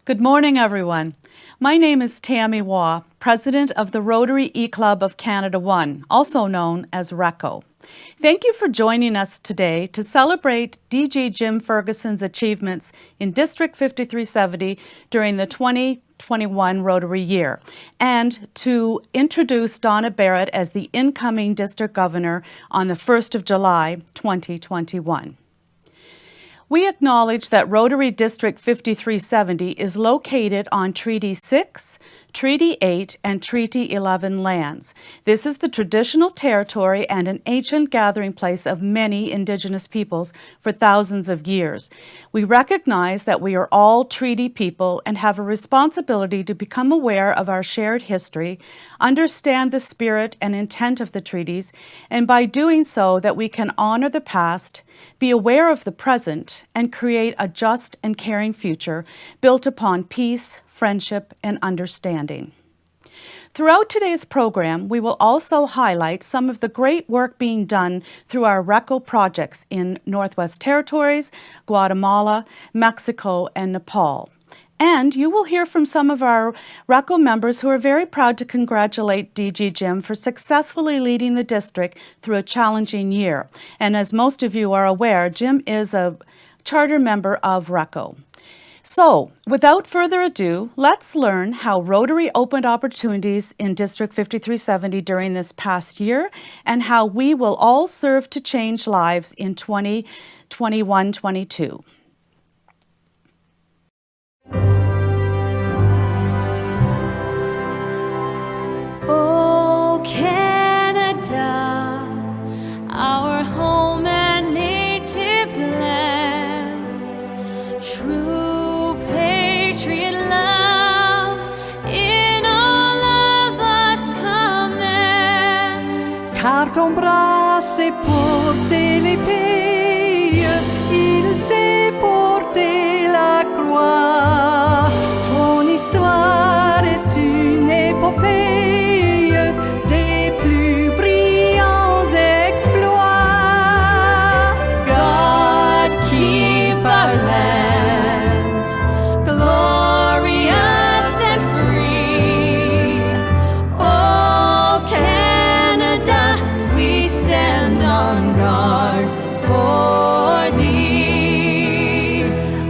Good morning, everyone. My name is Tammy Waugh, President of the Rotary E-Club of Canada 1, also known as RECCO. Thank you for joining us today to celebrate DG Jim Ferguson's achievements in District 5370 during the 2021 Rotary year, and to introduce Donna Barrett as the incoming District Governor on the 1st of July, 2021. We acknowledge that Rotary District 5370 is located on Treaty 6, Treaty 8, and Treaty 11 lands. This is the traditional territory and an ancient gathering place of many Indigenous peoples for thousands of years. We recognize that we are all treaty people and have a responsibility to become aware of our shared history, understand the spirit and intent of the treaties, and by doing so that we can honor the past, be aware of the present, and create a just and caring future built upon peace, friendship, and understanding. Throughout today's program, we will also highlight some of the great work being done through our RECCO projects in Northwest Territories, Guatemala, Mexico, and Nepal. And you will hear from some of our RECCO members who are very proud to congratulate DG Jim for successfully leading the district through a challenging year. And as most of you are aware, Jim is a Charter Member of RECCO. So, without further ado, let's learn how Rotary opened opportunities in District 5370 during this past year and how we will all serve to change lives in 2021-22. Oh, Canada, our home and native land, true patriot love in all of us command. Car ton bras s'est porté l'épée, il s'est porté la croix. Ton histoire est une épopée des plus brillants exploits. God keep our land glorious and free. Oh, Canada, we stand on guard for thee.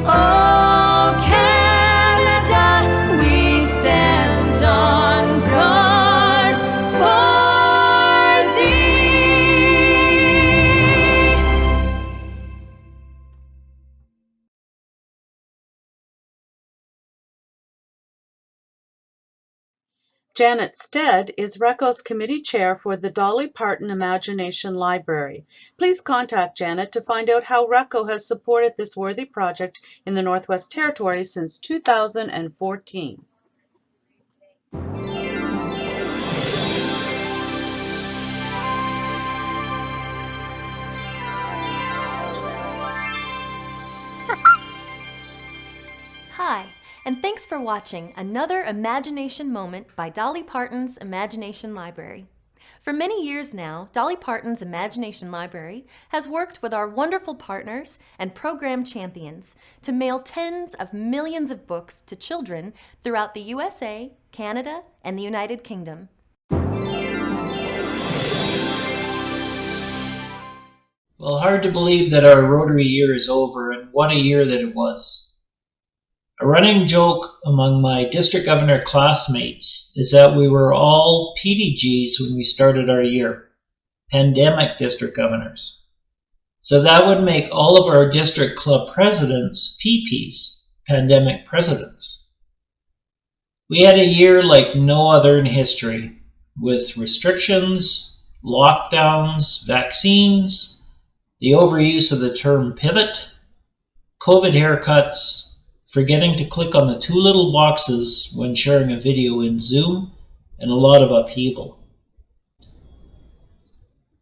Oh, Canada, we stand on guard for thee. Janet Stead is RECCO's Committee Chair for the Dolly Parton Imagination Library. Please contact Janet to find out how RECCO has supported this worthy project in the Northwest Territories since 2014. Hi, and thanks for watching another Imagination Moment by Dolly Parton's Imagination Library. For many years now, Dolly Parton's Imagination Library has worked with our wonderful partners and program champions to mail tens of millions of books to children throughout the USA, Canada, and the United Kingdom. Well, hard to believe that our Rotary year is over, and what a year that it was. A running joke among my district governor classmates is that we were all PDGs when we started our year, pandemic district governors. So that would make all of our district club presidents PPs, pandemic presidents. We had a year like no other in history, with restrictions, lockdowns, vaccines, the overuse of the term pivot, COVID haircuts, forgetting to click on the two little boxes when sharing a video in Zoom, and a lot of upheaval.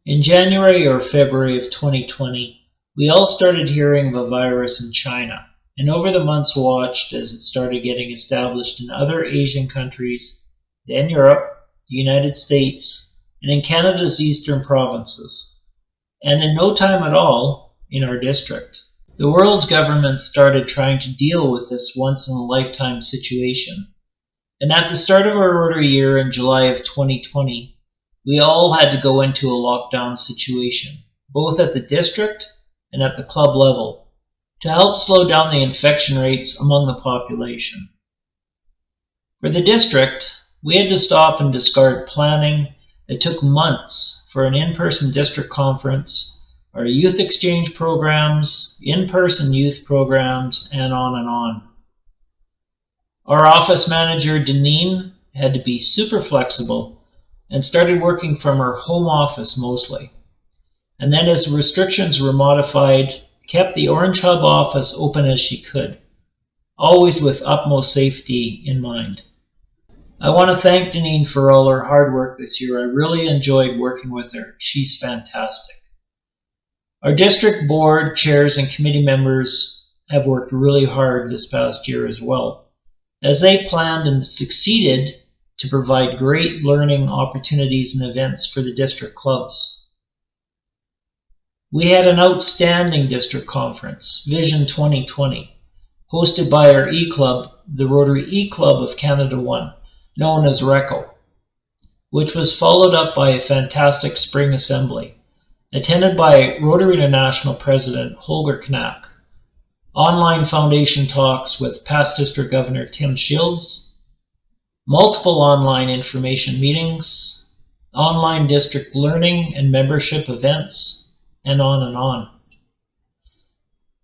In January or February of 2020, we all started hearing of a virus in China, and over the months watched as it started getting established in other Asian countries, then Europe, the United States, and in Canada's eastern provinces, and in no time at all, in our district. The world's governments started trying to deal with this once-in-a-lifetime situation. And at the start of our Rotary year in July of 2020, we all had to go into a lockdown situation, both at the district and at the club level, to help slow down the infection rates among the population. For the district, we had to stop and discard planning that took months for an in-person district conference, our youth exchange programs, in-person youth programs, and on and on. Our office manager, Donna, had to be super flexible and started working from her home office mostly. And then as restrictions were modified, kept the Orange Hub office open as she could, always with utmost safety in mind. I want to thank Donna for all her hard work this year. I really enjoyed working with her. She's fantastic. Our district board, chairs, and committee members have worked really hard this past year as well, as they planned and succeeded to provide great learning opportunities and events for the district clubs. We had an outstanding district conference, Vision 2020, hosted by our E-Club, the Rotary E-Club of Canada 1, known as RECCO, which was followed up by a fantastic spring assembly, attended by Rotary International President Holger Knack, online foundation talks with past District Governor Tim Shields, multiple online information meetings, online district learning and membership events, and on and on.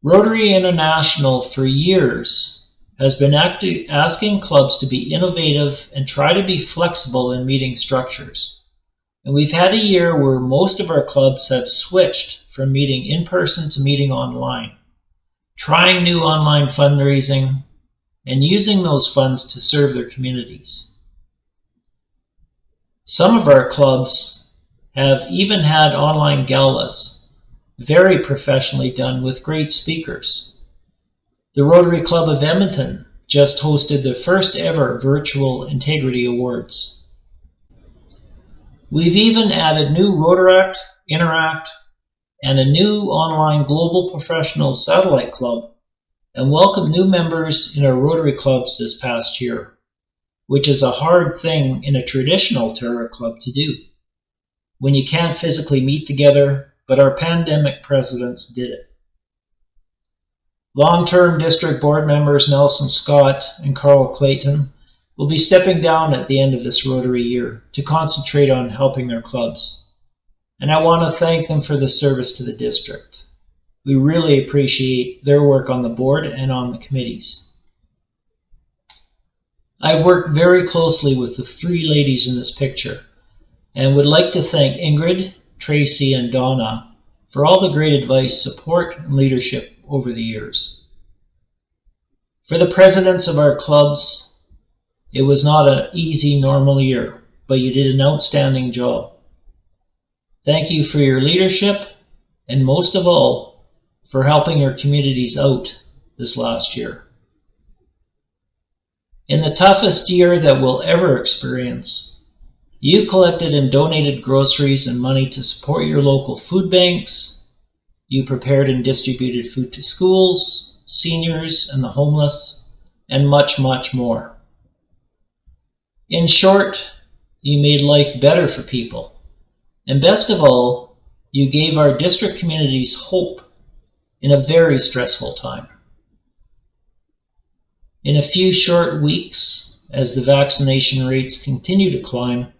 Rotary International for years has been asking clubs to be innovative and try to be flexible in meeting structures. And we've had a year where most of our clubs have switched from meeting in person to meeting online, trying new online fundraising, and using those funds to serve their communities. Some of our clubs have even had online galas, very professionally done with great speakers. The Rotary Club of Edmonton just hosted the first ever virtual Integrity Awards. We've even added new Rotaract, Interact, and a new online Global Professional Satellite Club, and welcome new members in our Rotary clubs this past year, which is a hard thing in a traditional Terra club to do, when you can't physically meet together, but our pandemic presidents did it. Long-term district board members Nelson Scott and Carl Clayton will be stepping down at the end of this Rotary year to concentrate on helping their clubs. And I want to thank them for the service to the district. We really appreciate their work on the board and on the committees. I've worked very closely with the three ladies in this picture and would like to thank Ingrid, Tracy, and Donna for all the great advice, support, and leadership over the years. For the presidents of our clubs, it was not an easy, normal year, but you did an outstanding job. Thank you for your leadership, and most of all, for helping your communities out this last year. In the toughest year that we'll ever experience, you collected and donated groceries and money to support your local food banks. You prepared and distributed food to schools, seniors, and the homeless, and much, much more. In short, you made life better for people. And best of all, you gave our district communities hope in a very stressful time. In a few short weeks, as the vaccination rates continue to climb,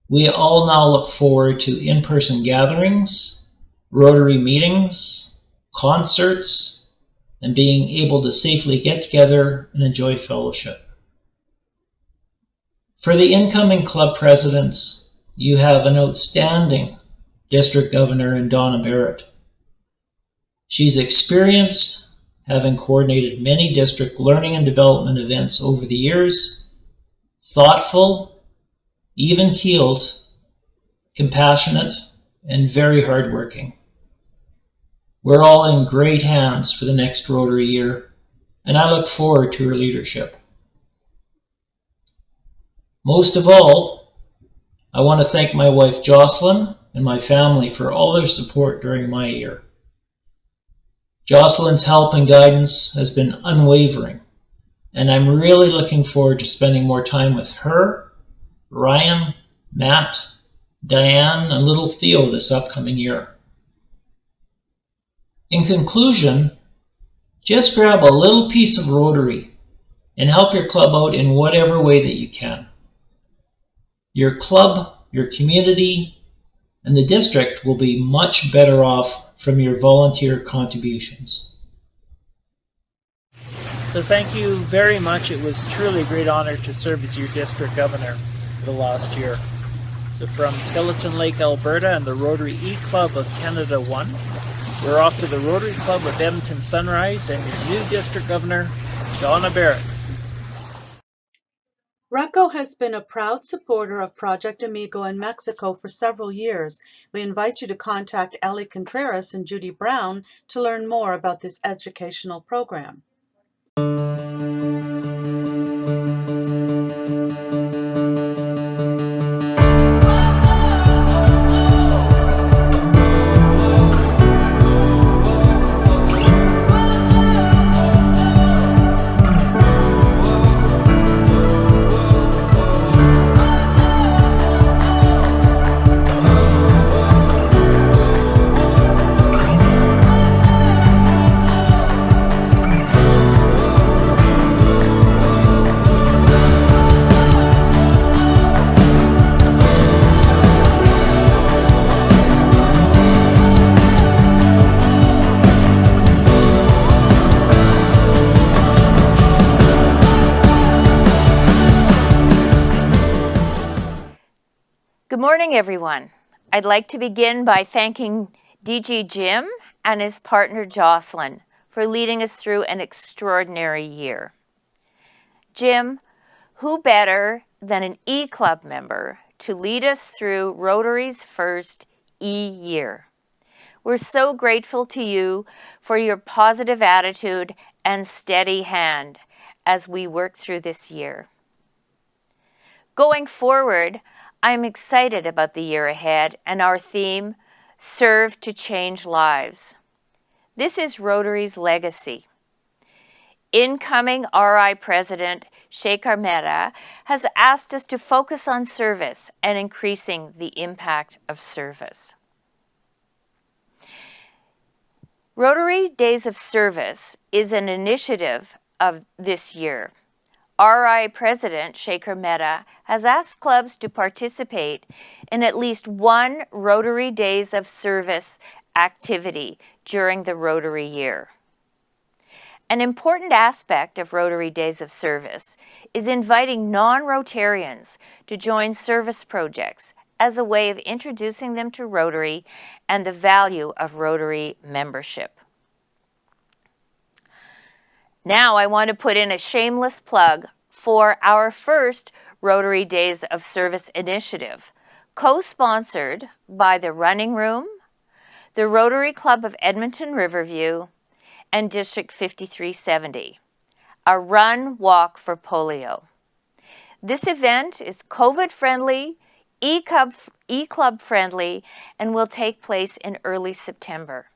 we all now look forward to in-person gatherings, Rotary meetings, concerts, and being able to safely get together and enjoy fellowship. For the incoming club presidents, you have an outstanding district governor in Donna Barrett. She's experienced, having coordinated many district learning and development events over the years, thoughtful, even-keeled, compassionate, and very hardworking. We're all in great hands for the next Rotary year, and I look forward to her leadership. Most of all, I want to thank my wife Jocelyn and my family for all their support during my year. Jocelyn's help and guidance has been unwavering, and I'm really looking forward to spending more time with her, Ryan, Matt, Diane, and little Theo this upcoming year. In conclusion, just grab a little piece of Rotary and help your club out in whatever way that you can. Your club, your community, and the district will be much better off from your volunteer contributions. So thank you very much. It was truly a great honor to serve as your district governor for the last year. So from Skeleton Lake, Alberta and the Rotary E-Club of Canada 1, we're off to the Rotary Club of Edmonton Sunrise and your new district governor, Donna Barrett. RECCO has been a proud supporter of Project Amigo in Mexico for several years. We invite you to contact Ellie Contreras and Judy Brown to learn more about this educational program. Good morning, everyone. I'd like to begin by thanking DG Jim and his partner Jocelyn for leading us through an extraordinary year. Jim, who better than an E-Club member to lead us through Rotary's first E-year? We're so grateful to you for your positive attitude and steady hand as we work through this year. Going forward, I'm excited about the year ahead and our theme, Serve to Change Lives. This is Rotary's legacy. Incoming RI President Shekhar Mehta has asked us to focus on service and increasing the impact of service. Rotary Days of Service is an initiative of this year. RI President Shekhar Mehta has asked clubs to participate in at least one Rotary Days of Service activity during the Rotary year. An important aspect of Rotary Days of Service is inviting non-Rotarians to join service projects as a way of introducing them to Rotary and the value of Rotary membership. Now I want to put in a shameless plug for our first Rotary Days of Service initiative, co-sponsored by the Running Room, the Rotary Club of Edmonton Riverview, and District 5370, a Run Walk for Polio. This event is COVID-friendly, E-Club friendly, and will take place in early September.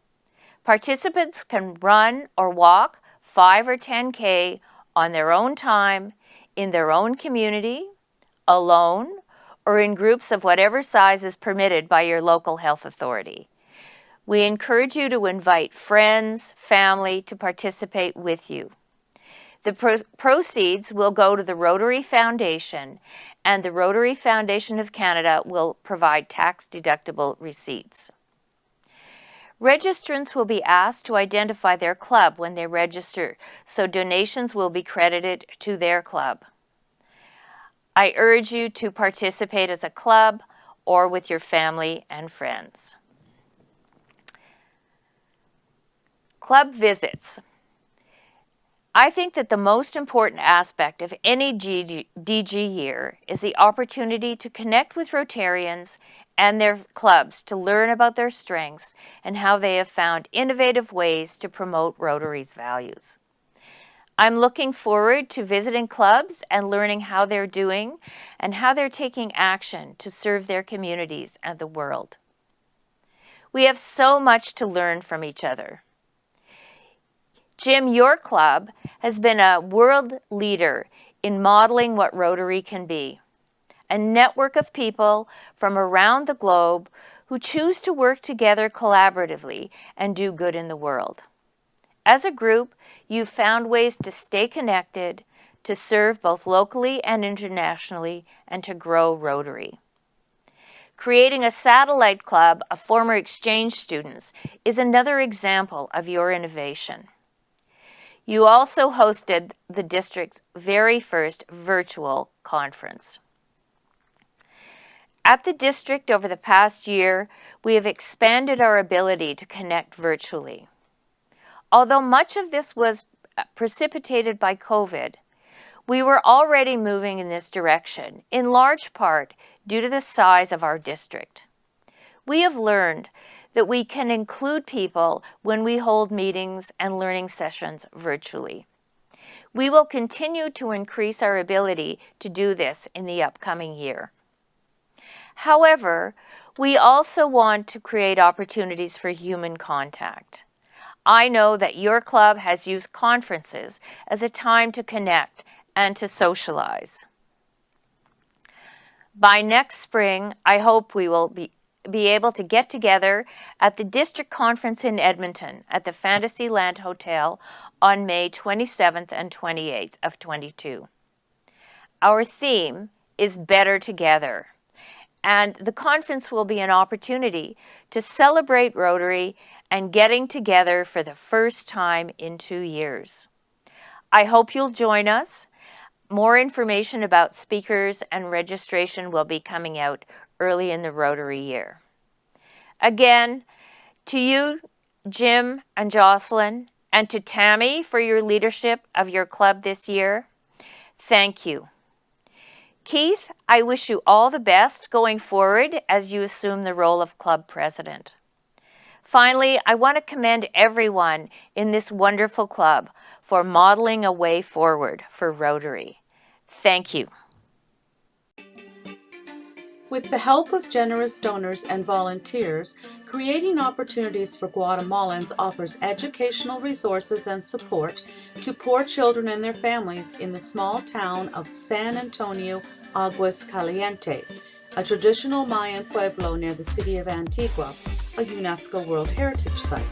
Participants can run or walk 5 or 10K on their own time, in their own community, alone, or in groups of whatever size is permitted by your local health authority. We encourage you to invite friends, family to participate with you. The proceeds will go to the Rotary Foundation, and the Rotary Foundation of Canada will provide tax-deductible receipts. Registrants will be asked to identify their club when they register, so donations will be credited to their club. I urge you to participate as a club or with your family and friends. Club visits. I think that the most important aspect of any DG year is the opportunity to connect with Rotarians and their clubs to learn about their strengths and how they have found innovative ways to promote Rotary's values. I'm looking forward to visiting clubs and learning how they're doing and how they're taking action to serve their communities and the world. We have so much to learn from each other. Jim, your club has been a world leader in modeling what Rotary can be. A network of people from around the globe who choose to work together collaboratively and do good in the world. As a group, you've found ways to stay connected, to serve both locally and internationally, and to grow Rotary. Creating a satellite club of former exchange students is another example of your innovation. You also hosted the district's very first virtual conference. At the district over the past year, we have expanded our ability to connect virtually. Although much of this was precipitated by COVID, we were already moving in this direction, in large part due to the size of our district. We have learned that we can include people when we hold meetings and learning sessions virtually. We will continue to increase our ability to do this in the upcoming year. However, we also want to create opportunities for human contact. I know that your club has used conferences as a time to connect and to socialize. By next spring, I hope we will be able to get together at the district conference in Edmonton at the Fantasyland Hotel on May 27th and 28th of 22. Our theme is Better Together, and the conference will be an opportunity to celebrate Rotary and getting together for the first time in 2 years. I hope you'll join us. More information about speakers and registration will be coming out early in the Rotary year. Again, to you, Jim and Jocelyn, and to Tammy for your leadership of your club this year, thank you. Keith, I wish you all the best going forward as you assume the role of club president. Finally, I want to commend everyone in this wonderful club for modeling a way forward for Rotary. Thank you. With the help of generous donors and volunteers, Creating Opportunities for Guatemalans offers educational resources and support to poor children and their families in the small town of San Antonio, Aguas Caliente, a traditional Mayan pueblo near the city of Antigua, a UNESCO World Heritage Site.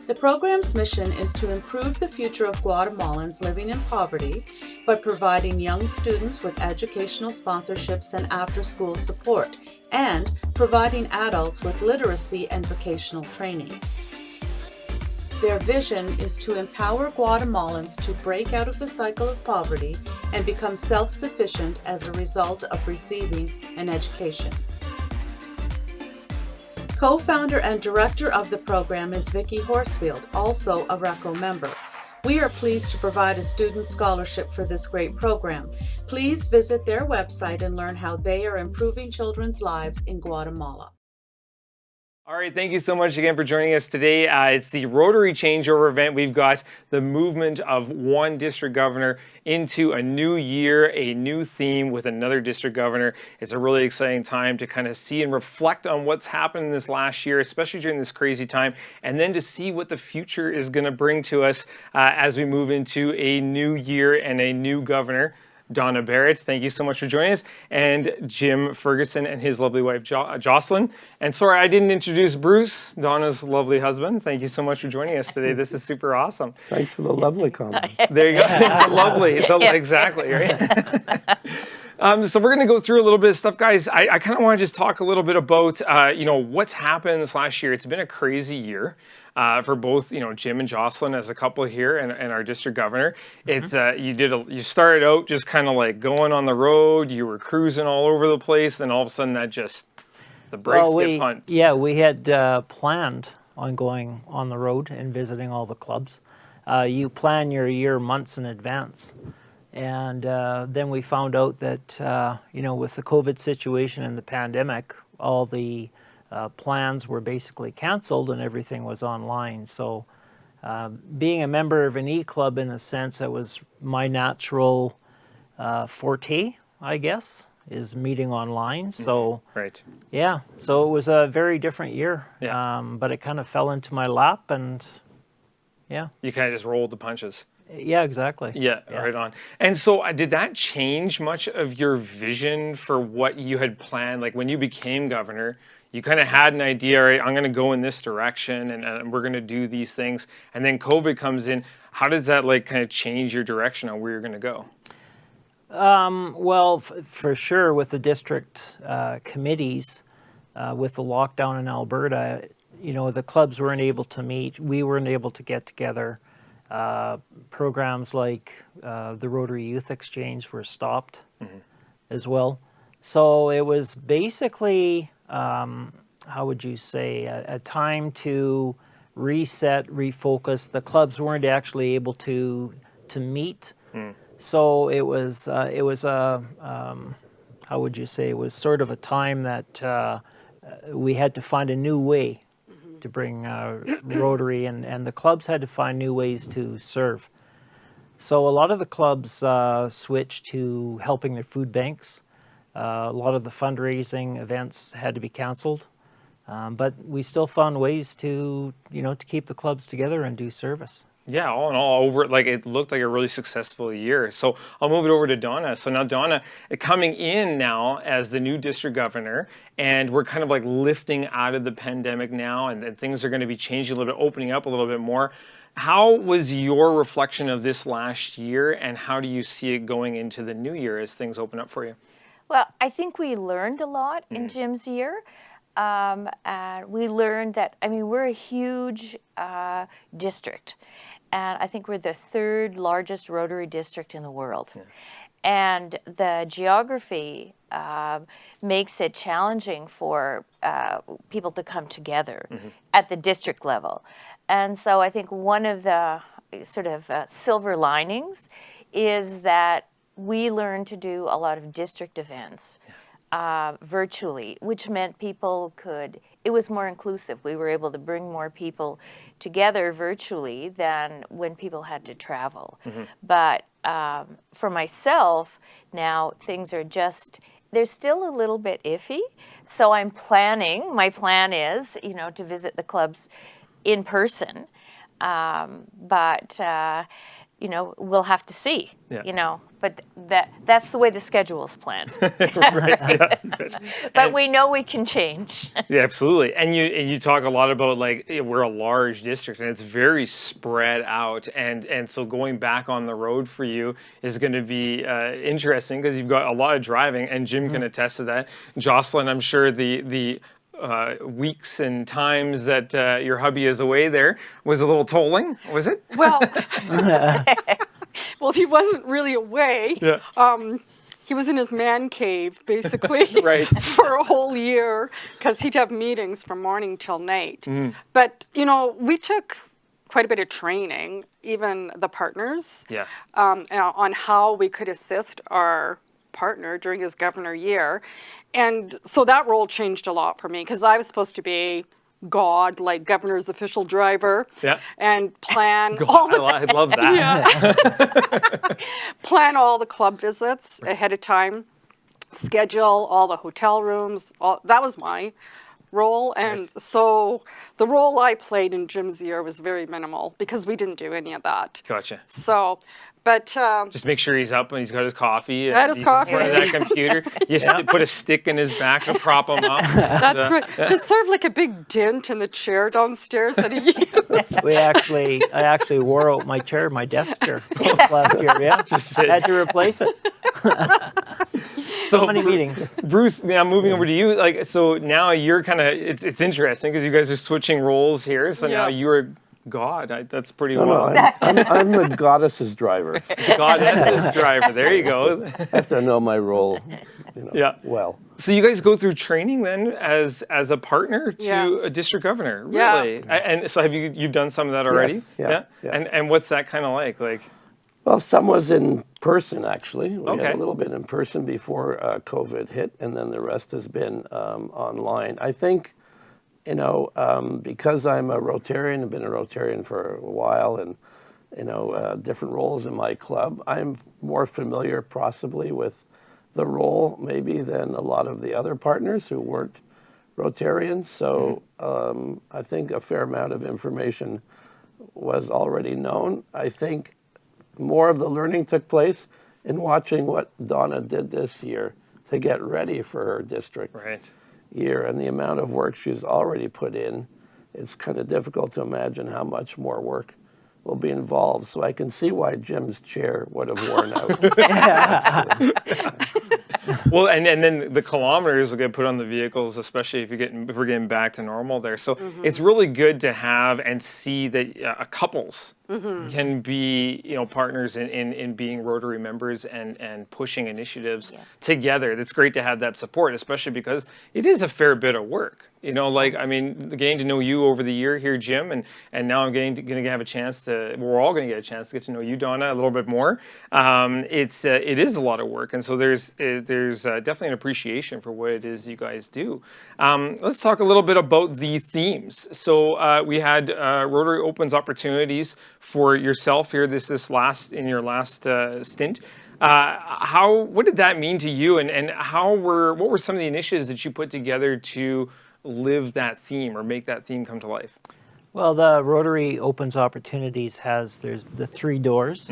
The program's mission is to improve the future of Guatemalans living in poverty by providing young students with educational sponsorships and after-school support, and providing adults with literacy and vocational training. Their vision is to empower Guatemalans to break out of the cycle of poverty and become self-sufficient as a result of receiving an education. Co-founder and director of the program is Vicki Horsfield, also a RECCO member. We are pleased to provide a student scholarship for this great program. Please visit their website and learn how they are improving children's lives in Guatemala. All right, thank you so much again for joining us today. It's the Rotary Changeover event. We've got the movement of one district governor into a new year, a new theme with another district governor. It's a really exciting time to kind of see and reflect on what's happened in this last year, especially during this crazy time, and then to see what the future is going to bring to us as we move into a new year and a new governor. Donna Barrett, thank you so much for joining us, and Jim Ferguson and his lovely wife Jocelyn. And sorry, I didn't introduce Bruce, Donna's lovely husband. Thank you so much for joining us today. This is super awesome. Thanks for the lovely comment. There you go. Lovely. Exactly, right? So we're going to go through a little bit of stuff, guys. I kind of want to just talk a little bit about, what's happened this last year. It's been a crazy year. For both, Jim and Jocelyn as a couple here and our district governor. It's you started out just kind of like going on the road. You were cruising all over the place, and all of a sudden the brakes get pumped. Yeah, we had planned on going on the road and visiting all the clubs. You plan your year months in advance, and then we found out that with the COVID situation and the pandemic, all the plans were basically canceled and everything was online. So being a member of an E-Club, in a sense, that was my natural forte, I guess. is meeting online. So Right. yeah, so it was a very different year. Yeah. But it kind of fell into my lap, and yeah. You kind of just rolled the punches. Yeah, exactly. Yeah, right on. And so did that change much of your vision for what you had planned? Like when you became governor, you kind of had an idea, right, I'm going to go in this direction and we're going to do these things. And then COVID comes in. How does that like kind of change your direction on where you're going to go? Well, for sure with the district committees, with the lockdown in Alberta, you know, the clubs weren't able to meet. We weren't able to get together. Programs like the Rotary Youth Exchange were stopped as well. So it was basically, how would you say, a time to reset, refocus. The clubs weren't actually able to meet. So it was a, how would you say, it was sort of a time that we had to find a new way to bring Rotary, and the clubs had to find new ways to serve. So a lot of the clubs switched to helping their food banks. A lot of the fundraising events had to be canceled, but we still found ways to, you know, to keep the clubs together and do service. Yeah, all in all, over like it looked like a really successful year. So I'll move it over to Donna. So now Donna, coming in now as the new district governor, and we're kind of like lifting out of the pandemic now, and things are going to be changing a little bit, opening up a little bit more. How was your reflection of this last year, and how do you see it going into the new year as things open up for you? Well, I think we learned a lot in Jim's year. And we learned that, I mean, we're a huge district, and I think we're the third largest Rotary district in the world. And the geography makes it challenging for people to come together at the district level. And so I think one of the sort of silver linings is that we learned to do a lot of district events virtually, which meant people could, it was more inclusive. We were able to bring more people together virtually than when people had to travel. But for myself, now things are just, they're still a little bit iffy. So I'm planning, my plan is, you know, to visit the clubs in person. But you know, we'll have to see, you know, but that's the way the schedule's planned. But we know we can change. Yeah, absolutely. And you talk a lot about like we're a large district and it's very spread out, and so going back on the road for you is going to be interesting because you've got a lot of driving, and Jim can attest to that. Jocelyn, I'm sure the weeks and times that your hubby is away there was a little tolling, was it? Well, well, he wasn't really away. Yeah. He was in his man cave, basically, Right. for a whole year, because he'd have meetings from morning till night. But, you know, we took quite a bit of training, even the partners, on how we could assist our partner during his governor year. And so that role changed a lot for me, because I was supposed to be God, like governor's official driver, and plan all the, I love that. plan all the club visits ahead of time, schedule all the hotel rooms. That was my role. And so the role I played in Jim's year was very minimal, because we didn't do any of that. Gotcha. So, but just make sure he's up and he's got his coffee. Had his coffee. In front of that computer. You put a stick in his back to prop him up. That's right. There's sort of like a big dent in the chair downstairs that he used. I actually wore out my chair, my desk chair last year. Yeah, had to replace it. So many meetings. Bruce, now moving over to you. Like, so now you're kind of, it's interesting because you guys are switching roles here. So now you're God. That's pretty well. No, I'm the goddess's driver. Goddess's driver. There you go. I have to know my role, well. So you guys go through training then as a partner to a district governor, really? Yeah. And so have you've done some of that already? Yes. Yeah. And what's that kind of like? Well, some was in person, actually. We had a little bit in person before COVID hit, and then the rest has been online. I think, you know, because I'm a Rotarian, I've been a Rotarian for a while, and, you know, different roles in my club, I'm more familiar possibly with the role maybe than a lot of the other partners who weren't Rotarians. So I think a fair amount of information was already known. I think more of the learning took place in watching what Donna did this year to get ready for her district year, and the amount of work she's already put in. It's kind of difficult to imagine how much more work will be involved. So I can see why Jim's chair would have worn out. Well, and then the kilometers will get put on the vehicles, especially if we're getting back to normal there. So it's really good to have and see that couples can be, partners in being Rotary members and pushing initiatives together. It's great to have that support, especially because it is a fair bit of work. Getting to know you over the year here, Jim, and now I'm going to have a chance to. We're all going to get a chance to get to know you, Donna, a little bit more. It is a lot of work, and so there's definitely an appreciation for what it is you guys do. Let's talk a little bit about the themes. So we had Rotary Opens opportunities for yourself here in your last stint. What did that mean to you, and what were some of the initiatives that you put together to live that theme or make that theme come to life? Well, the Rotary Opens Opportunities there's the 3 doors,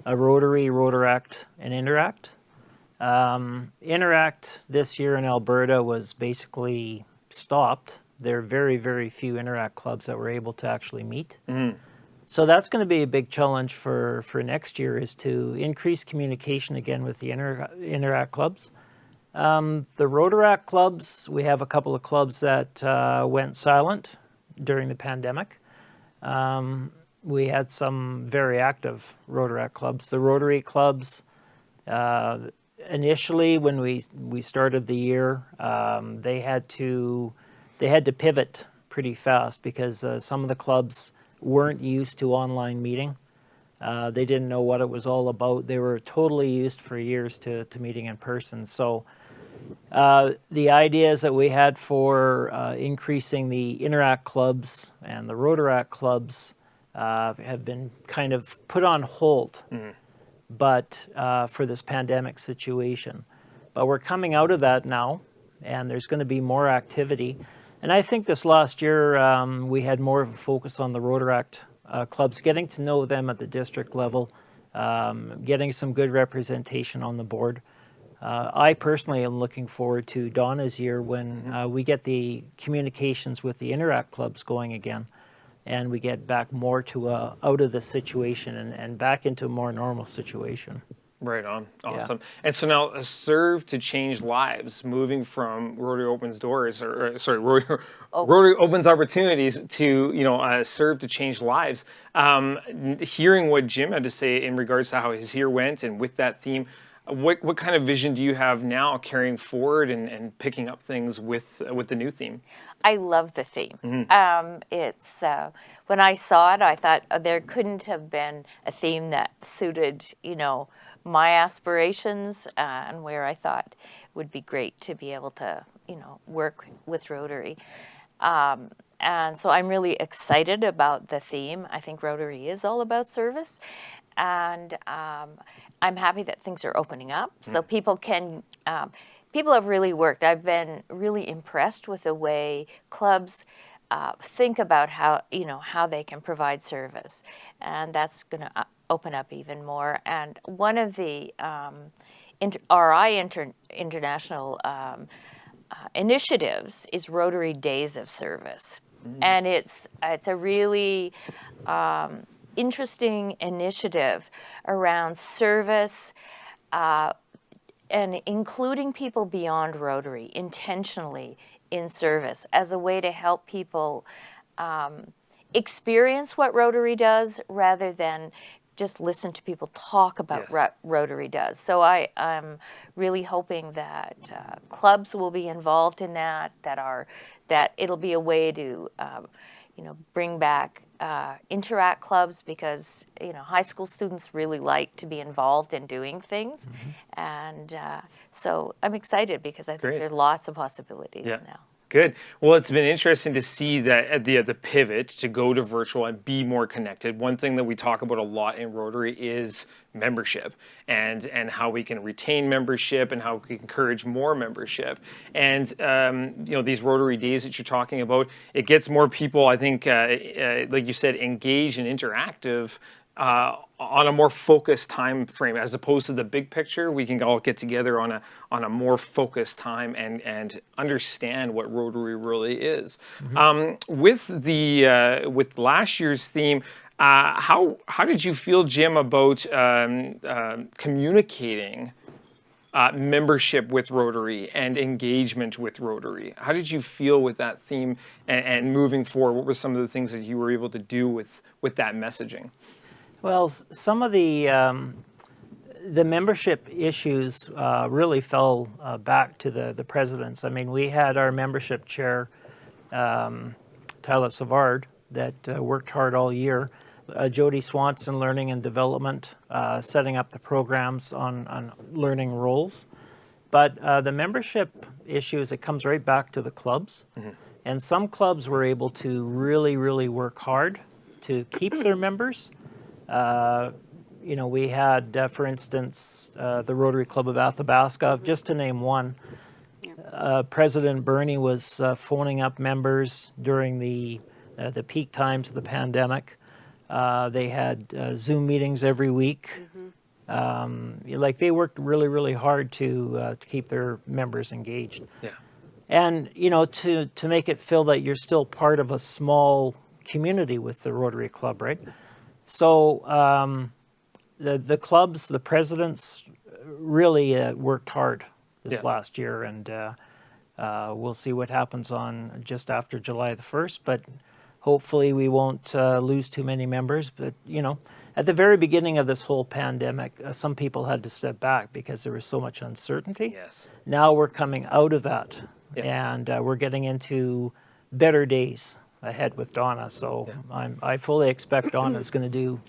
a Rotary, Rotaract, and Interact. Interact this year in Alberta was basically stopped. There are very, very few Interact clubs that were able to actually meet. So that's going to be a big challenge for next year, is to increase communication again with the Interact clubs. The Rotaract clubs, we have a couple of clubs that went silent during the pandemic. We had some very active Rotaract clubs. The Rotary clubs, initially when we started the year, they had to pivot pretty fast because some of the clubs weren't used to online meeting. They didn't know what it was all about. They were totally used for years to meeting in person. So the ideas that we had for increasing the Interact clubs and the Rotaract clubs have been kind of put on hold, but for this pandemic situation. But we're coming out of that now, and there's going to be more activity. And I think this last year we had more of a focus on the Rotaract clubs, getting to know them at the district level, getting some good representation on the board. I personally am looking forward to Donna's year when we get the communications with the Interact clubs going again, and we get back more to out of the situation and back into a more normal situation. Right on. Awesome. Yeah. And so now Serve to Change Lives, moving from Rotary Opens Doors, Rotary Opens Opportunities to, Serve to Change Lives. Hearing what Jim had to say in regards to how his year went and with that theme, what kind of vision do you have now carrying forward and picking up things with the new theme? I love the theme. It's when I saw it, I thought there couldn't have been a theme that suited, my aspirations and where I thought it would be great to be able to, work with Rotary. And so I'm really excited about the theme. I think Rotary is all about service. And I'm happy that things are opening up so people can, people have really worked. I've been really impressed with the way clubs think about how they can provide service. And that's going to open up even more. And one of the international initiatives is Rotary Days of Service. And it's a really interesting initiative around service and including people beyond Rotary intentionally in service as a way to help people experience what Rotary does rather than just listen to people talk about what Rotary does. So I'm really hoping that clubs will be involved in that it'll be a way to bring back Interact clubs because high school students really like to be involved in doing things, and so I'm excited because I think there's lots of possibilities now. Good. Well, it's been interesting to see that the pivot to go to virtual and be more connected. One thing that we talk about a lot in Rotary is membership and how we can retain membership and how we can encourage more membership. And you know, these Rotary days that you're talking about, it gets more people, I think, like you said, engaged and interactive on a more focused time frame, as opposed to the big picture. We can all get together on a more focused time and understand what Rotary really is. With last year's theme, how did you feel, Jim, about communicating membership with Rotary and engagement with Rotary? How did you feel with that theme and moving forward? What were some of the things that you were able to do with that messaging? Well, some of the membership issues really fell back to the presidents. I mean, we had our membership chair, Tyler Savard, that worked hard all year. Jody Swanson, Learning and Development, setting up the programs on learning roles. But the membership issues, it comes right back to the clubs. And some clubs were able to really, really work hard to keep their members. You know, we had, for instance, the Rotary Club of Athabasca, just to name one. President Bernie was phoning up members during the peak times of the pandemic. They had Zoom meetings every week. Like, they worked really, really hard to keep their members engaged. Yeah. And, you know, to make it feel that you're still part of a small community with the Rotary Club, right? So the clubs, the presidents really worked hard this last year, and we'll see what happens on just after July the 1st, but hopefully we won't lose too many members. But, you know, at the very beginning of this whole pandemic, some people had to step back because there was so much uncertainty. Yes. Now we're coming out of that, and we're getting into better days ahead with Donna, so I fully expect Donna's going to do.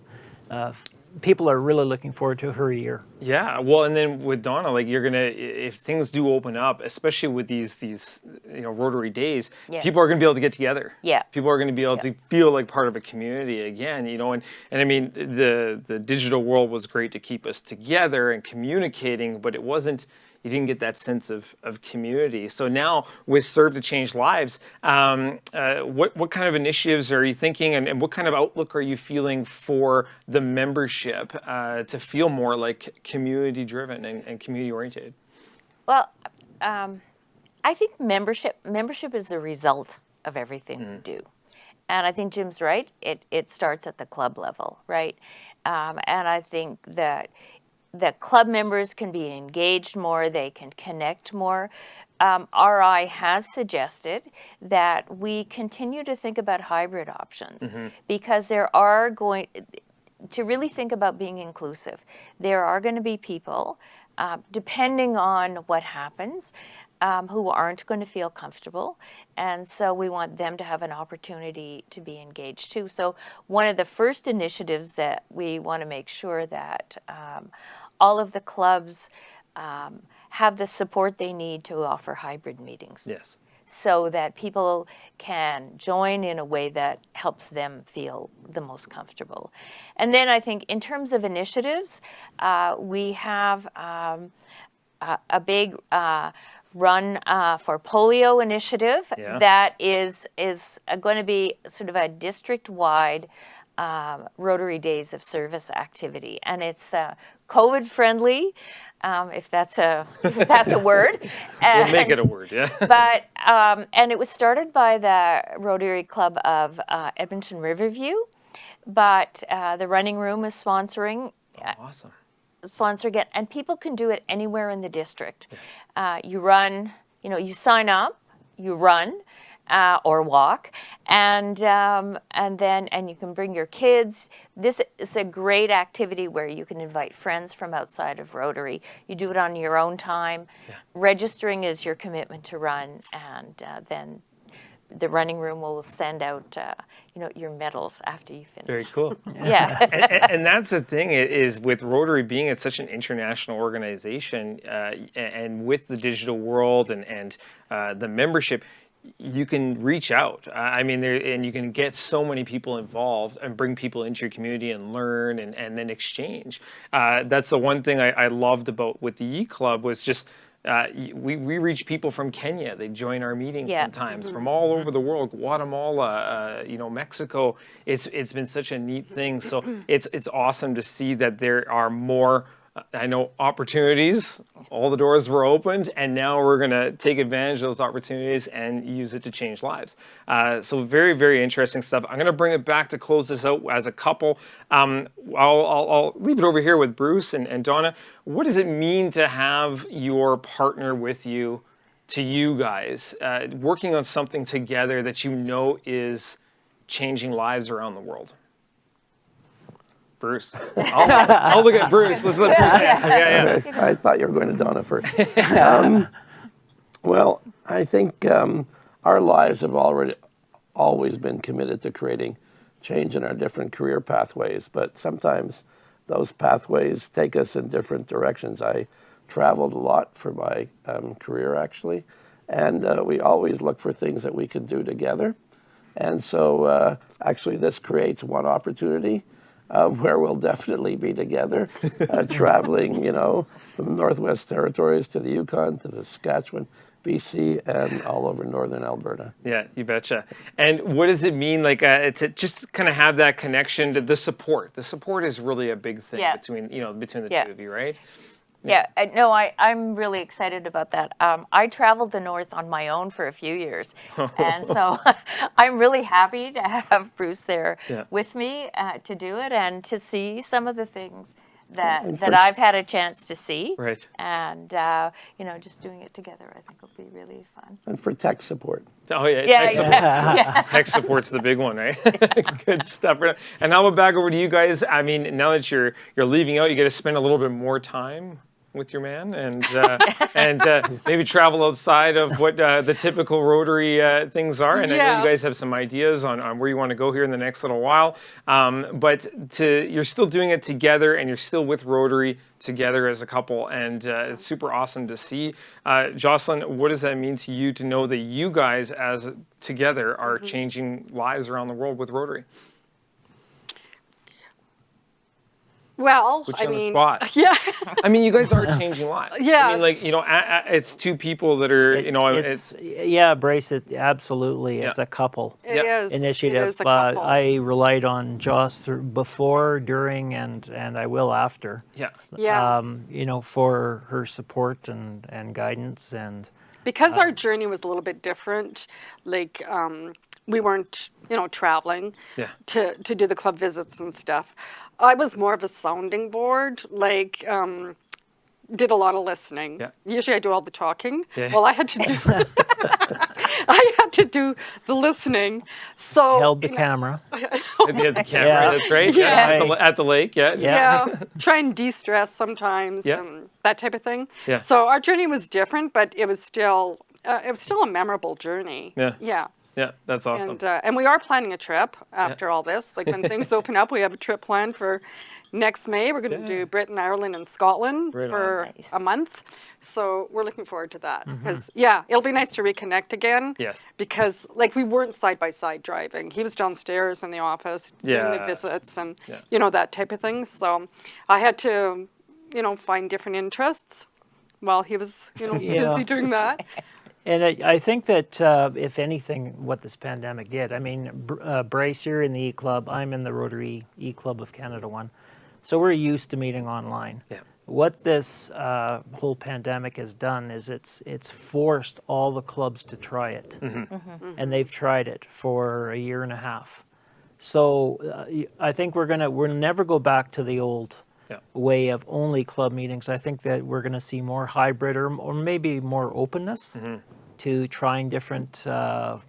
People are really looking forward to her year. Yeah, well, and then with Donna, like, you're gonna, if things do open up, especially with these you know, Rotary days, people are gonna be able to get together. Yeah, people are gonna be able to feel like part of a community again. You know, and I mean, the digital world was great to keep us together and communicating, but it wasn't. You didn't get that sense of community. So now with Serve to Change Lives, what kind of initiatives are you thinking, and what kind of outlook are you feeling for the membership to feel more like community driven and community oriented? Well, I think membership is the result of everything we do. And I think Jim's right. It starts at the club level, right? And I think that club members can be engaged more, they can connect more. RI has suggested that we continue to think about hybrid options because there are going to really think about being inclusive. There are going to be people, depending on what happens, who aren't going to feel comfortable, and so we want them to have an opportunity to be engaged too. So one of the first initiatives that we want to make sure that all of the clubs have the support they need to offer hybrid meetings. Yes. So that people can join in a way that helps them feel the most comfortable. And then I think in terms of initiatives, we have a big run for polio initiative that is going to be sort of a district-wide Rotary Days of Service activity, and it's COVID friendly, if that's a word. We'll make it a word, yeah. But and it was started by the Rotary Club of Edmonton Riverview, but the Running Room is sponsoring. Awesome. Sponsoring it, and people can do it anywhere in the district. You run, you know, you sign up, you run or walk, and you can bring your kids. This is a great activity where you can invite friends from outside of Rotary. You do it on your own time. Registering is your commitment to run, and then the Running Room will send out, your medals after you finish. Very cool. Yeah. and that's the thing is with Rotary being it's such an international organization, and with the digital world and the membership, you can reach out. I mean, and you can get so many people involved and bring people into your community and learn and then exchange. That's the one thing I loved about with the E-Club was just we reach people from Kenya. They join our meetings sometimes from all over the world, Guatemala, Mexico. It's been such a neat thing. So it's awesome to see that there are more. I know opportunities, all the doors were opened, and now we're going to take advantage of those opportunities and use it to change lives. So very, very interesting stuff. I'm going to bring it back to close this out as a couple. I'll leave it over here with Bruce and Donna. What does it mean to have your partner with you, to you guys, working on something together that you know is changing lives around the world? Bruce. I'll look at Bruce. Let's let Bruce answer. Yeah. I thought you were going to Donna first. Well, I think our lives have always been committed to creating change in our different career pathways, but sometimes those pathways take us in different directions. I traveled a lot for my career, actually, and we always look for things that we can do together. And so actually this creates one opportunity where we'll definitely be together, traveling, from the Northwest Territories to the Yukon to the Saskatchewan, BC, and all over northern Alberta. Yeah, you betcha. And what does it mean, to just kind of have that connection to the support? The support is really a big thing between the two of you, right? Yeah, no, I'm really excited about that. I traveled the North on my own for a few years, and so I'm really happy to have Bruce there with me to do it and to see some of the things that I've had a chance to see. Right. And, just doing it together, I think will be really fun. And for tech support. Oh, yeah. Yeah, exactly. Tech support's the big one, right? Good stuff. And now we're back over to you guys. I mean, now that you're leaving out, you get to spend a little bit more time with your man and maybe travel outside of what the typical Rotary things are. And I know you guys have some ideas on where you want to go here in the next little while. But you're still doing it together and you're still with Rotary together as a couple. And it's super awesome to see. Jocelyn, what does that mean to you to know that you guys as together are changing lives around the world with Rotary? Well, I mean, spot. Yeah. I mean, you guys are changing lives. Yes. I mean, it's two people that are, Brace it. Absolutely. It's a couple It is. initiative. It is a couple. I relied on Joss before, during, and I will after. Yeah. For her support and guidance and. Because our journey was a little bit different, we weren't, traveling to do the club visits and stuff. I was more of a sounding board, did a lot of listening. Yeah. Usually I do all the talking. Yeah. Well, I had to do the listening. So held the camera. The camera, that's right. Yeah. At the lake, try and de-stress sometimes and that type of thing. Yeah. So our journey was different, but it was still a memorable journey. Yeah. Yeah, that's awesome. And we are planning a trip after all this. When things open up, we have a trip planned for next May. We're going to do Britain, Ireland, and Scotland for a month. So we're looking forward to that. Because, it'll be nice to reconnect again. Yes. Because, we weren't side-by-side driving. He was downstairs in the office doing the visits and, that type of thing. So I had to, find different interests while he was, busy doing that. And I think that, if anything, what this pandemic did, I mean, Bryce, you're in the E-Club, I'm in the Rotary E-Club of Canada 1. So we're used to meeting online. Yeah. What this whole pandemic has done is it's forced all the clubs to try it. And they've tried it for a year and a half. So I think we'll never go back to the old way of only club meetings. I think that we're going to see more hybrid or maybe more openness to trying different,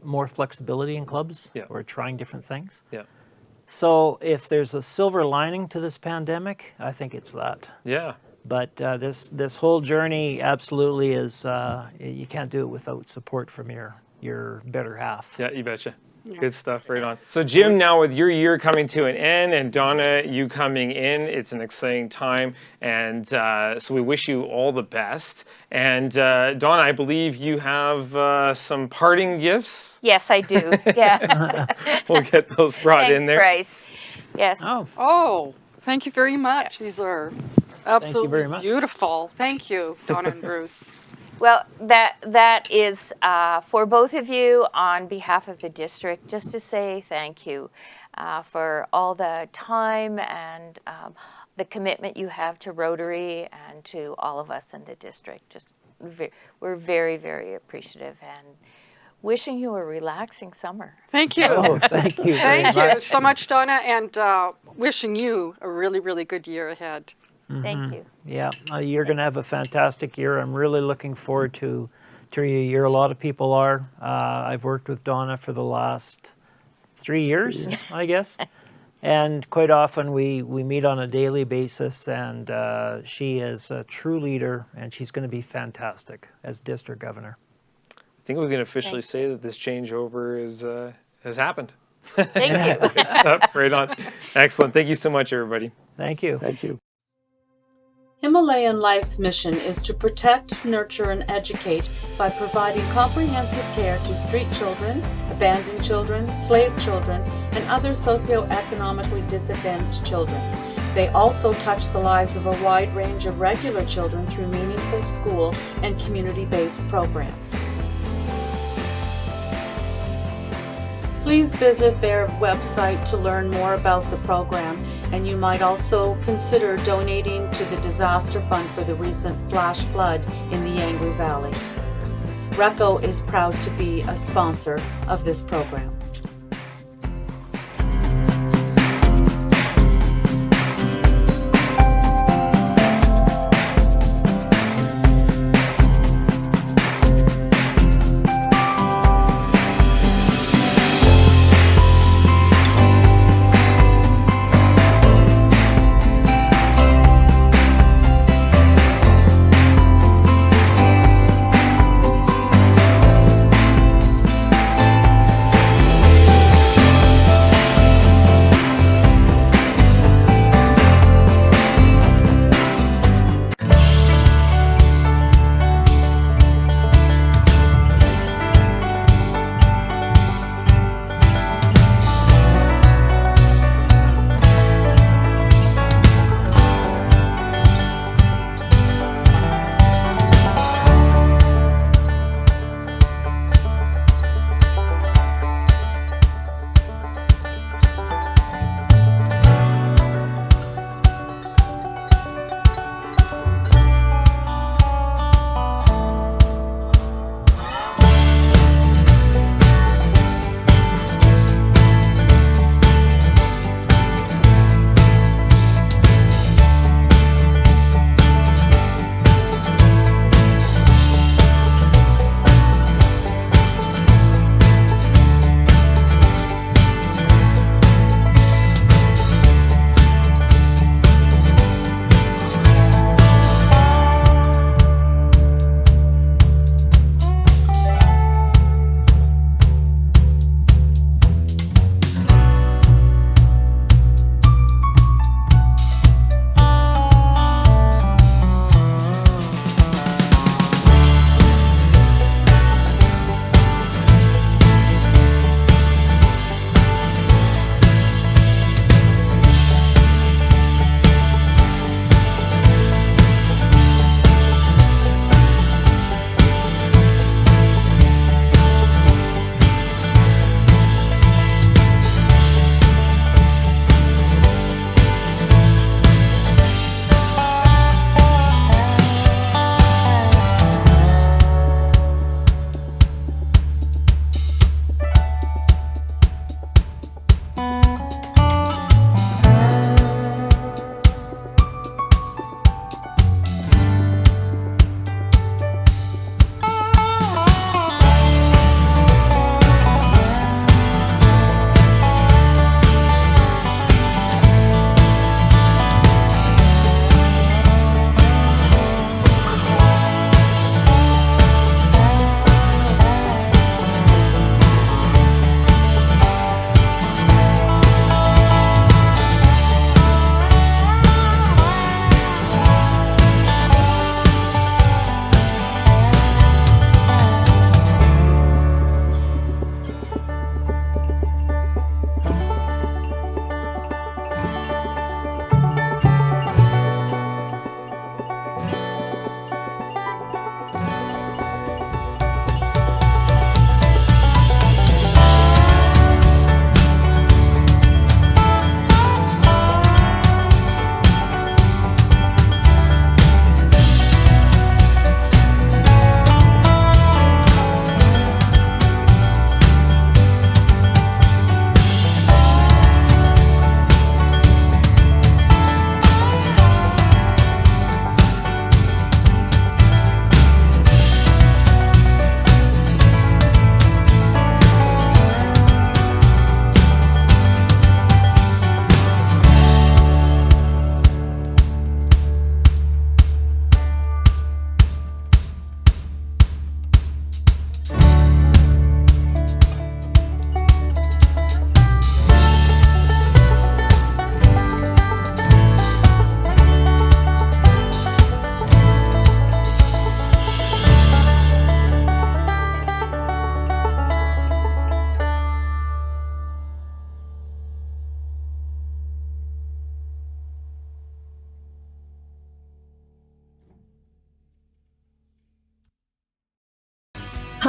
more flexibility in clubs or trying different things. Yeah. So if there's a silver lining to this pandemic, I think it's that. Yeah. But this whole journey absolutely is, you can't do it without support from your your better half. Yeah, you betcha. Good stuff, right on. So Jim, now with your year coming to an end and Donna, you coming in, it's an exciting time. And so we wish you all the best. And Donna, I believe you have some parting gifts. Yes, I do. Yeah. We'll get those brought in there. Bryce. Yes. Oh, thank you very much. These are absolutely very much. beautiful. Thank you, Donna and Bruce. Well, that is for both of you on behalf of the district, just to say thank you for all the time and the commitment you have to Rotary and to all of us in the district. Just we're very, very appreciative and wishing you a relaxing summer. Thank you. Oh, thank you very Thank you much. so much, Donna, and wishing you a really, really good year ahead. Thank you. Yeah, you're going to have a fantastic year. I'm really looking forward to your year. A lot of people are. I've worked with Donna for the last 3 years, I guess. And quite often we meet on a daily basis, and she is a true leader, and she's going to be fantastic as district governor. I think we can officially say that this changeover has happened. Thank you. Good stuff, right on. Excellent. Thank you so much, everybody. Thank you. Thank you. Himalayan Life's mission is to protect, nurture, and educate by providing comprehensive care to street children, abandoned children, slave children, and other socioeconomically disadvantaged children. They also touch the lives of a wide range of regular children through meaningful school and community-based programs. Please visit their website to learn more about the program, and you might also consider donating to the disaster fund for the recent flash flood in the Yangri Valley. RECCO is proud to be a sponsor of this program.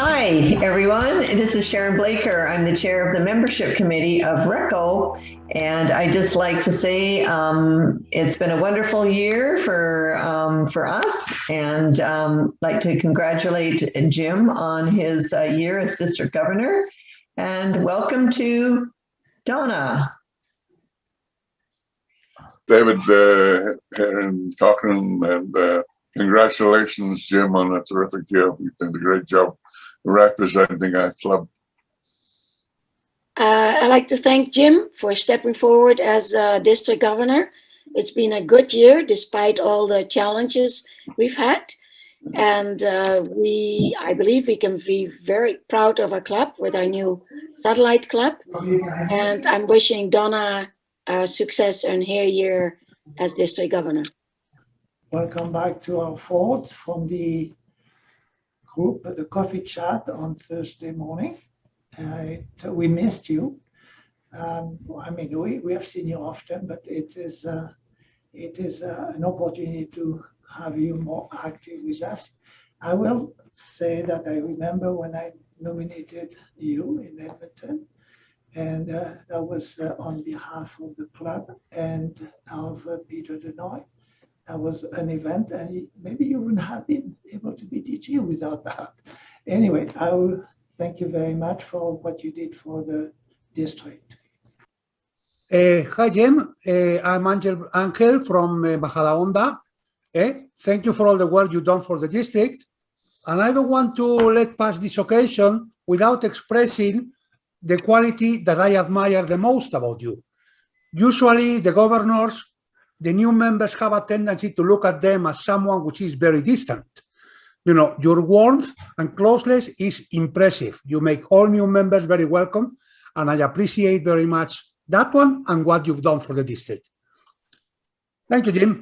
Hi, everyone. This is Sharon Blaker. I'm the chair of the membership committee of RECCO. And I just like to say it's been a wonderful year for us, and like to congratulate Jim on his year as district governor. And welcome to Donna. David and Cochran, and congratulations, Jim, on a terrific year. You did a great job representing our club. I'd like to thank Jim for stepping forward as district governor. It's been a good year despite all the challenges we've had. And I believe we can be very proud of our club with our new satellite club. And I'm wishing Donna success in her year as district governor. Welcome back to our fourth from the group at the coffee chat on Thursday morning. We missed you. I mean, we have seen you often, but it is an opportunity to have you more active with us. I will say that I remember when I nominated you in Edmonton, and that was on behalf of the club and of Peter Denoy. That was an event, and maybe you wouldn't have been able to be DG without that. Anyway, I will thank you very much for what you did for the district. Hi, Jim. I'm Angel from Majadahonda. Thank you for all the work you've done for the district. And I don't want to let pass this occasion without expressing the quality that I admire the most about you. Usually, the governors, the new members have a tendency to look at them as someone which is very distant. You know, your warmth and closeness is impressive. You make all new members very welcome, and I appreciate very much that one and what you've done for the district. Thank you, Jim.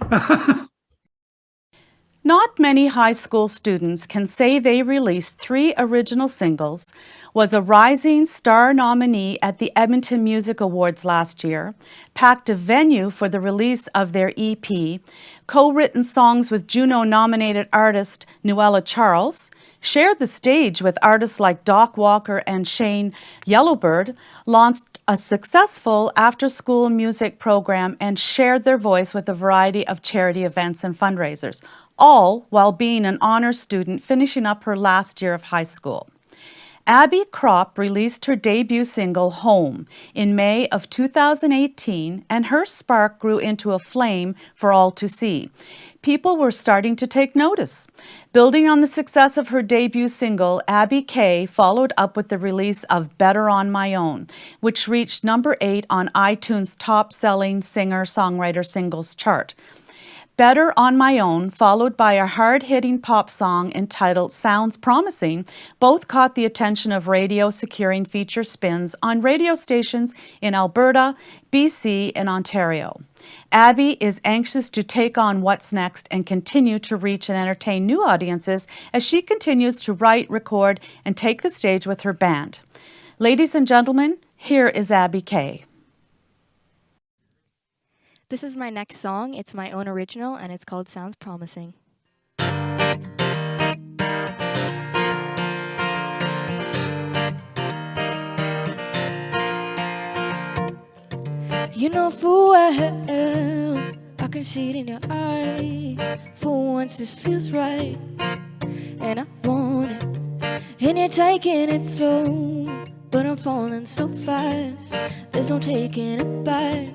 Not many high school students can say they released 3 original singles, was a Rising Star nominee at the Edmonton Music Awards last year, packed a venue for the release of their EP, co-written songs with Juno-nominated artist Nuella Charles, shared the stage with artists like Doc Walker and Shane Yellowbird, launched a successful after-school music program, and shared their voice with a variety of charity events and fundraisers, all while being an honors student finishing up her last year of high school. Abby Kropp released her debut single, Home, in May of 2018, and her spark grew into a flame for all to see. People were starting to take notice. Building on the success of her debut single, Abby K followed up with the release of Better on My Own, which reached number 8 on iTunes' top-selling singer-songwriter singles chart. Better on My Own, followed by a hard-hitting pop song entitled Sounds Promising, both caught the attention of radio, securing feature spins on radio stations in Alberta, BC, and Ontario. Abby is anxious to take on what's next and continue to reach and entertain new audiences as she continues to write, record, and take the stage with her band. Ladies and gentlemen, here is Abby K. This is my next song. It's my own original, and it's called Sounds Promising. You know full well, I can see it in your eyes. For once this feels right, and I want it. And you're taking it slow, but I'm falling so fast. There's no taking it back.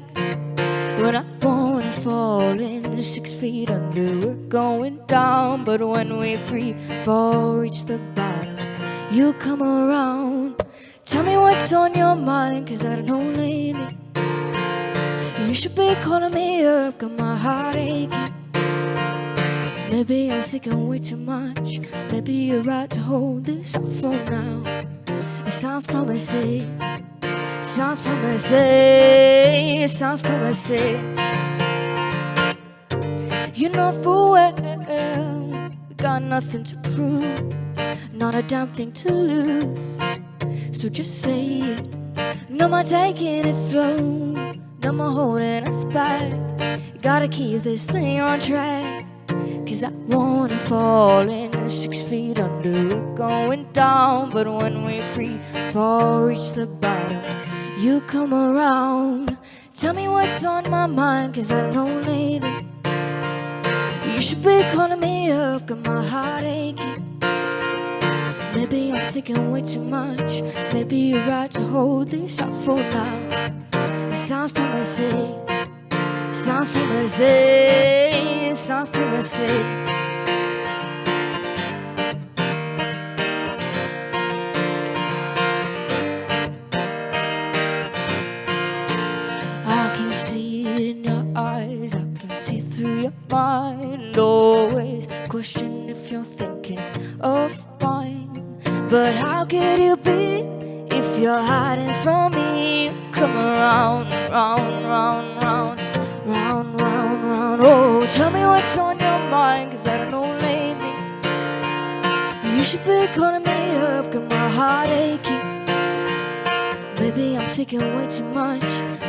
When I wanna fall in 6 feet under, we're going down. But when we free fall, reach the bottom, you come around. Tell me what's on your mind, 'cause I don't know lately. You should be calling me up, got my heart aching. Maybe I'm thinking way too much. Maybe you're right to hold this up for now. It sounds promising. Sounds promising, sounds promising. You know full well we got nothing to prove, not a damn thing to lose. So just say it. No more taking it slow, no more holding us back. Gotta keep this thing on track, 'cause I wanna fall in 6 feet under, we're going down, but when we free fall, reach the bottom, you come around. Tell me what's on my mind, 'cause I know lately you should be calling me up, got my heart aching. Maybe I'm thinking way too much. Maybe you're right to hold this up for now. It sounds promising. Sounds promising. Sounds promising. I can see it in your eyes. I can see through your mind. Always question if you're thinking of mine. But how could you be if you're hiding from me? Come around, round, round, round, round, round, round. Oh, tell me what's on your mind, 'cause I don't know lately you should be calling me up, got my heart aching. Maybe I'm thinking way too much.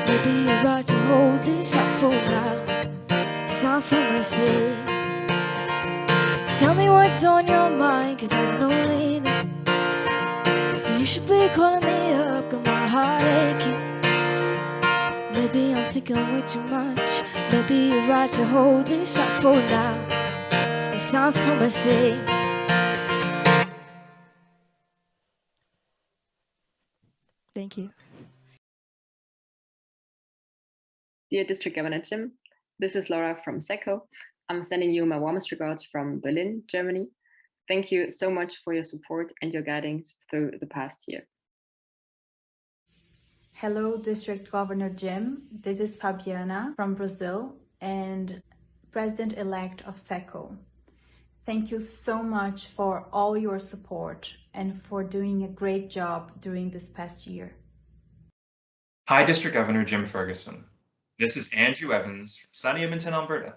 Maybe you're right to hold this up for now. Sounds promising. Tell me what's on your mind, 'cause I don't know lately you should be calling me up, got my heart aching. Maybe I'm thinking way too much. Maybe you're right to hold this up for now. It sounds promising. Thank you. Dear District Governor Jim, this is Laura from RECCO. I'm sending you my warmest regards from Berlin, Germany. Thank you so much for your support and your guidance through the past year. Hello, District Governor Jim. This is Fabiana from Brazil and President-elect of RECCO. Thank you so much for all your support and for doing a great job during this past year. Hi, District Governor Jim Ferguson. This is Andrew Evans from sunny Edmonton, Alberta.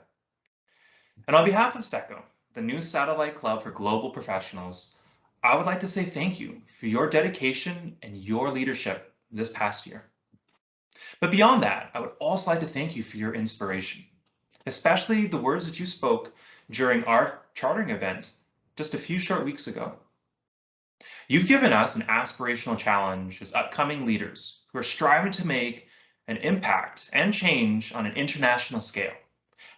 And on behalf of RECCO, the new satellite club for global professionals, I would like to say thank you for your dedication and your leadership this past year. But beyond that, I would also like to thank you for your inspiration, especially the words that you spoke during our chartering event just a few short weeks ago. You've given us an aspirational challenge as upcoming leaders who are striving to make an impact and change on an international scale.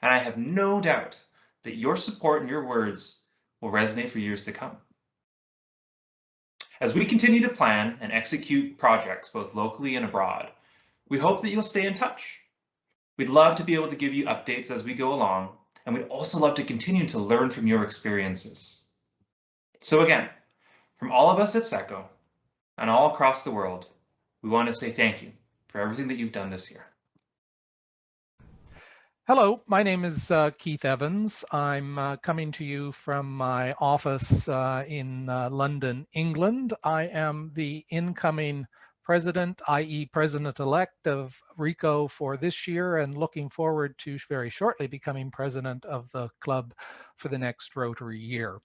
And I have no doubt that your support and your words will resonate for years to come. As we continue to plan and execute projects both locally and abroad, we hope that you'll stay in touch. We'd love to be able to give you updates as we go along, and we'd also love to continue to learn from your experiences. So again, from all of us at RECCO and all across the world, we want to say thank you for everything that you've done this year. Hello, my name is Keith Evans. I'm coming to you from my office in London, England. I am the incoming president, i.e. president-elect of RECCO for this year, and looking forward to very shortly becoming president of the club for the next Rotary year.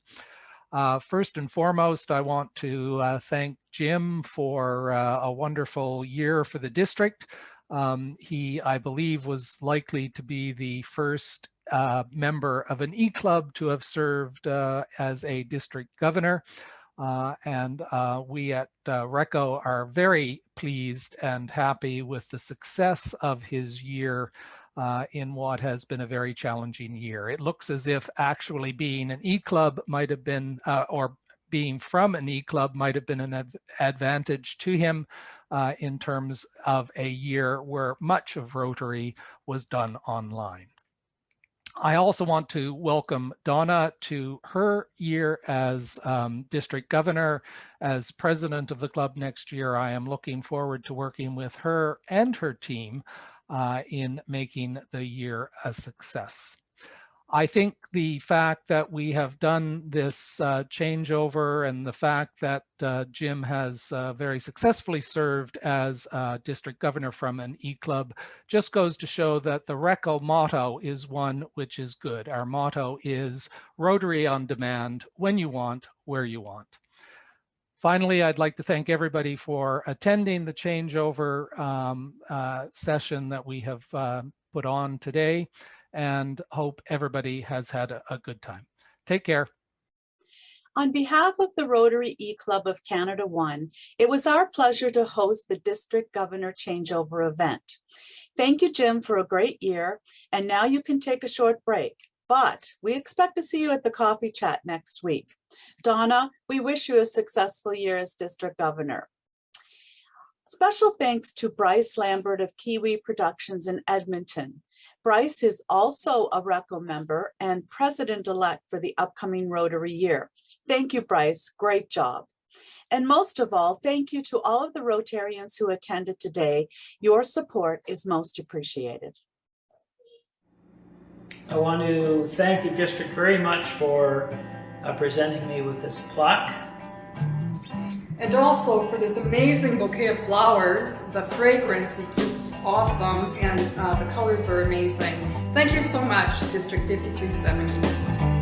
First and foremost, I want to thank Jim for a wonderful year for the district. He, I believe, was likely to be the first member of an E-Club to have served as a district governor. And we at RECCO are very pleased and happy with the success of his year in what has been a very challenging year. It looks as if actually being an E-Club might have been, or being from an E-Club might have been an advantage to him in terms of a year where much of Rotary was done online. I also want to welcome Donna to her year as district governor. As president of the club next year, I am looking forward to working with her and her team in making the year a success. I think the fact that we have done this changeover and the fact that Jim has very successfully served as district governor from an E-Club just goes to show that the RECCO motto is one which is good. Our motto is Rotary on demand, when you want, where you want. Finally, I'd like to thank everybody for attending the changeover session that we have put on today, and hope everybody has had a good time. Take care. On behalf of the Rotary E-Club of Canada 1, it was our pleasure to host the District Governor Changeover event. Thank you, Jim, for a great year, and now you can take a short break. But we expect to see you at the coffee chat next week. Donna, we wish you a successful year as District Governor. Special thanks to Bryce Lambert of Kiwi Productions in Edmonton. Bryce is also a RECCO member and president-elect for the upcoming Rotary year. Thank you, Bryce. Great job. And most of all, thank you to all of the Rotarians who attended today. Your support is most appreciated. I want to thank the district very much for presenting me with this plaque. And also for this amazing bouquet of flowers. The fragrance is just awesome and the colors are amazing. Thank you so much, District 5370.